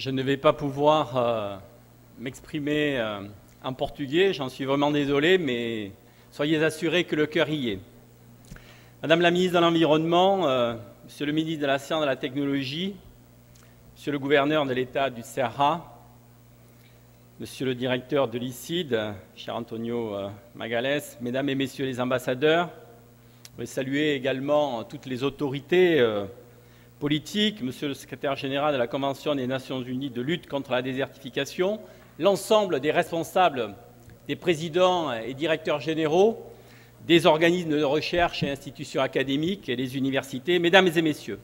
Je ne vais pas pouvoir m'exprimer en portugais, j'en suis vraiment désolé, mais soyez assurés que le cœur y est. Madame la ministre de l'Environnement, Monsieur le ministre de la Science et de la Technologie, Monsieur le gouverneur de l'État du Ceará, Monsieur le directeur de l'ICID, cher Antonio Magalhães, Mesdames et Messieurs les ambassadeurs, je vais saluer également toutes les autorités politiques, Monsieur le secrétaire général de la Convention des Nations Unies de lutte contre la désertification, l'ensemble des responsables, des présidents et directeurs généraux, des organismes de recherche et institutions académiques et les universités, Mesdames et Messieurs.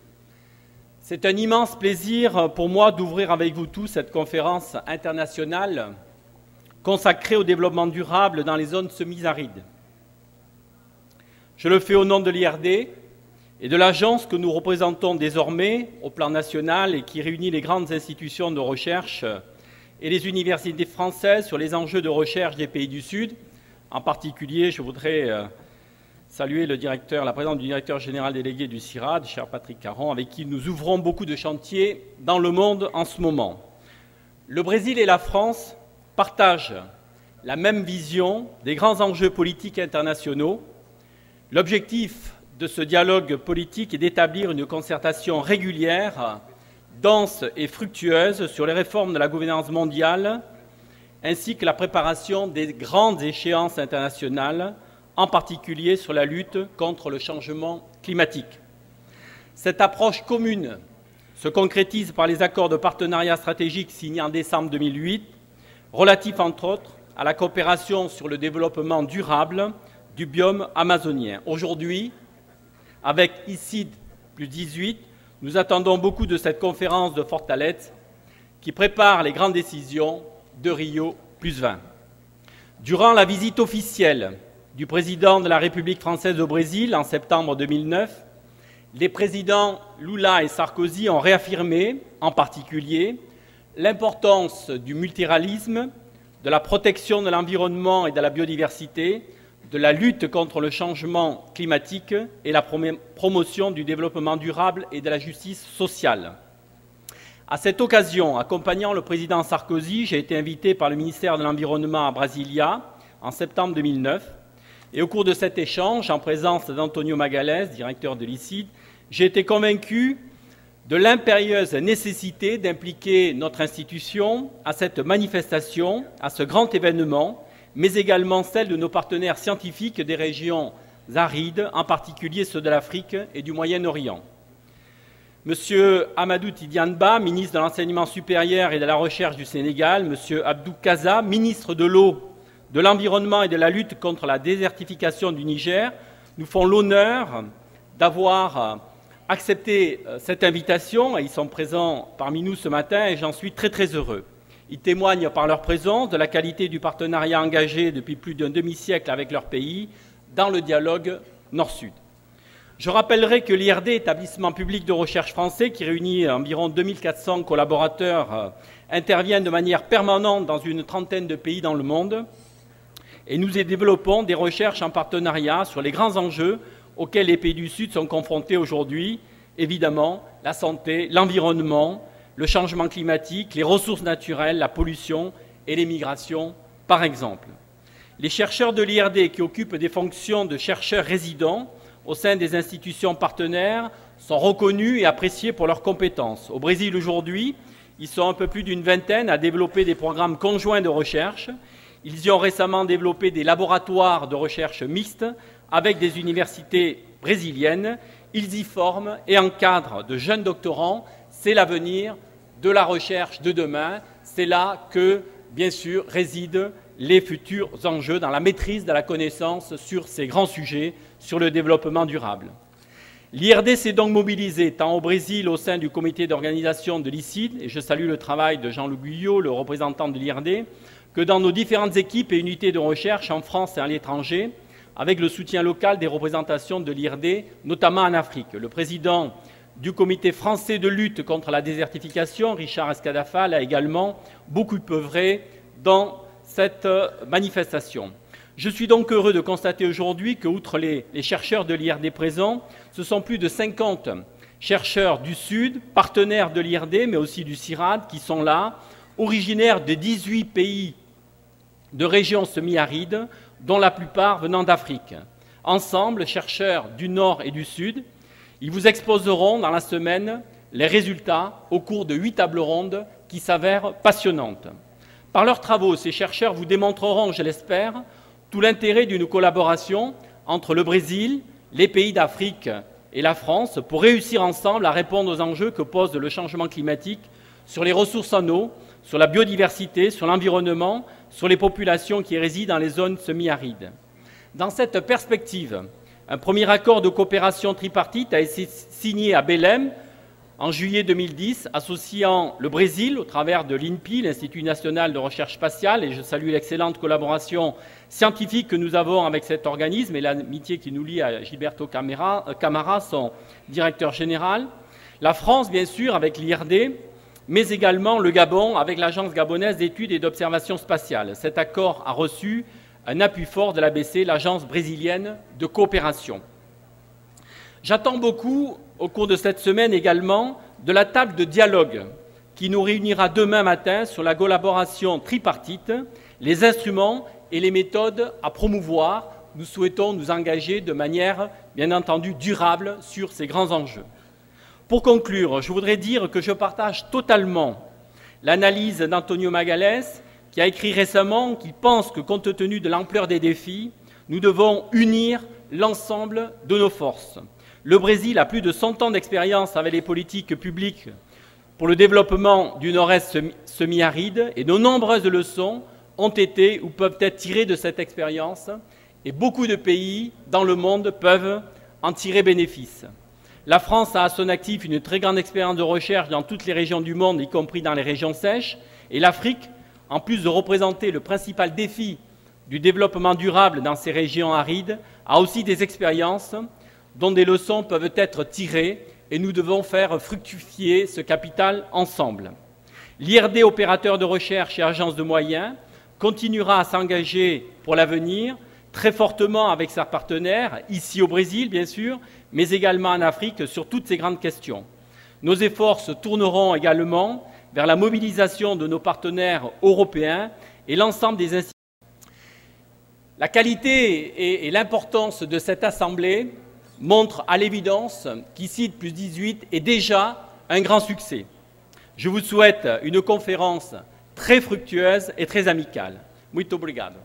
C'est un immense plaisir pour moi d'ouvrir avec vous tous cette conférence internationale consacrée au développement durable dans les zones semi-arides. Je le fais au nom de l'IRD et de l'agence que nous représentons désormais au plan national et qui réunit les grandes institutions de recherche et les universités françaises sur les enjeux de recherche des pays du Sud. En particulier, je voudrais saluer la présidente du directeur général délégué du CIRAD, cher Patrick Caron, avec qui nous ouvrons beaucoup de chantiers dans le monde en ce moment. Le Brésil et la France partagent la même vision des grands enjeux politiques internationaux. L'objectif de ce dialogue politique est d'établir une concertation régulière, dense et fructueuse sur les réformes de la gouvernance mondiale, ainsi que la préparation des grandes échéances internationales, en particulier sur la lutte contre le changement climatique. Cette approche commune se concrétise par les accords de partenariat stratégique signés en décembre 2008, relatifs entre autres à la coopération sur le développement durable du biome amazonien. Aujourd'hui, avec ICID plus 18, nous attendons beaucoup de cette conférence de Fortaleza qui prépare les grandes décisions de Rio plus 20. Durant la visite officielle du président de la République française au Brésil en septembre 2009, les présidents Lula et Sarkozy ont réaffirmé, en particulier, l'importance du multilatéralisme, de la protection de l'environnement et de la biodiversité, de la lutte contre le changement climatique et la promotion du développement durable et de la justice sociale. À cette occasion, accompagnant le président Sarkozy, j'ai été invité par le ministère de l'Environnement à Brasilia en septembre 2009. Et au cours de cet échange, en présence d'Antonio Magalhães, directeur de l'ICID, j'ai été convaincu de l'impérieuse nécessité d'impliquer notre institution à cette manifestation, à ce grand événement, mais également celle de nos partenaires scientifiques des régions arides, en particulier ceux de l'Afrique et du Moyen-Orient. Monsieur Amadou Tidiane-Ba, ministre de l'Enseignement supérieur et de la Recherche du Sénégal, Monsieur Abdou Kaza, ministre de l'Eau, de l'Environnement et de la lutte contre la désertification du Niger, nous font l'honneur d'avoir accepté cette invitation et ils sont présents parmi nous ce matin et j'en suis très très heureux. Ils témoignent par leur présence de la qualité du partenariat engagé depuis plus d'un demi-siècle avec leur pays dans le dialogue Nord-Sud. Je rappellerai que l'IRD, établissement public de recherche français qui réunit environ 2400 collaborateurs, intervient de manière permanente dans une trentaine de pays dans le monde et nous y développons des recherches en partenariat sur les grands enjeux auxquels les pays du Sud sont confrontés aujourd'hui, évidemment la santé, l'environnement, le changement climatique, les ressources naturelles, la pollution et les migrations, par exemple. Les chercheurs de l'IRD qui occupent des fonctions de chercheurs résidents au sein des institutions partenaires sont reconnus et appréciés pour leurs compétences. Au Brésil aujourd'hui, ils sont un peu plus d'une vingtaine à développer des programmes conjoints de recherche. Ils y ont récemment développé des laboratoires de recherche mixtes avec des universités brésiliennes. Ils y forment et encadrent de jeunes doctorants. C'est l'avenir de la recherche de demain. C'est là que, bien sûr, résident les futurs enjeux dans la maîtrise de la connaissance sur ces grands sujets, sur le développement durable. L'IRD s'est donc mobilisé tant au Brésil au sein du comité d'organisation de l'ICID, et je salue le travail de Jean-Luc Guyot, le représentant de l'IRD, que dans nos différentes équipes et unités de recherche en France et à l'étranger, avec le soutien local des représentations de l'IRD, notamment en Afrique. Le président du comité français de lutte contre la désertification, Richard Escadafal, a également beaucoup œuvré dans cette manifestation. Je suis donc heureux de constater aujourd'hui que, outre les chercheurs de l'IRD présents, ce sont plus de 50 chercheurs du Sud, partenaires de l'IRD, mais aussi du CIRAD, qui sont là, originaires de 18 pays de régions semi-arides, dont la plupart venant d'Afrique. Ensemble, chercheurs du Nord et du Sud, ils vous exposeront dans la semaine les résultats au cours de 8 tables rondes qui s'avèrent passionnantes. Par leurs travaux, ces chercheurs vous démontreront, je l'espère, tout l'intérêt d'une collaboration entre le Brésil, les pays d'Afrique et la France pour réussir ensemble à répondre aux enjeux que pose le changement climatique sur les ressources en eau, sur la biodiversité, sur l'environnement, sur les populations qui résident dans les zones semi-arides. Dans cette perspective, un premier accord de coopération tripartite a été signé à Belém en juillet 2010, associant le Brésil au travers de l'INPI, l'Institut national de recherche spatiale, et je salue l'excellente collaboration scientifique que nous avons avec cet organisme et l'amitié qui nous lie à Gilberto Camara, son directeur général. La France, bien sûr, avec l'IRD, mais également le Gabon avec l'Agence gabonaise d'études et d'observation spatiale. Cet accord a reçu un appui fort de l'ABC, l'Agence brésilienne de coopération. J'attends beaucoup, au cours de cette semaine également, de la table de dialogue qui nous réunira demain matin sur la collaboration tripartite, les instruments et les méthodes à promouvoir. Nous souhaitons nous engager de manière, bien entendu, durable sur ces grands enjeux. Pour conclure, je voudrais dire que je partage totalement l'analyse d'Antonio Magalhães, qui a écrit récemment qu'il pense que, compte tenu de l'ampleur des défis, nous devons unir l'ensemble de nos forces. Le Brésil a plus de 100 ans d'expérience avec les politiques publiques pour le développement du nord-est semi-aride et de nombreuses leçons ont été ou peuvent être tirées de cette expérience et beaucoup de pays dans le monde peuvent en tirer bénéfice. La France a à son actif une très grande expérience de recherche dans toutes les régions du monde, y compris dans les régions sèches, et l'Afrique, en plus de représenter le principal défi du développement durable dans ces régions arides, a aussi des expériences dont des leçons peuvent être tirées et nous devons faire fructifier ce capital ensemble. L'IRD, opérateur de recherche et agence de moyens, continuera à s'engager pour l'avenir très fortement avec ses partenaires, ici au Brésil bien sûr, mais également en Afrique sur toutes ces grandes questions. Nos efforts se tourneront également vers la mobilisation de nos partenaires européens et l'ensemble des institutions. La qualité et l'importance de cette assemblée montrent à l'évidence qu'ici, plus 18 est déjà un grand succès. Je vous souhaite une conférence très fructueuse et très amicale. Muito obrigado.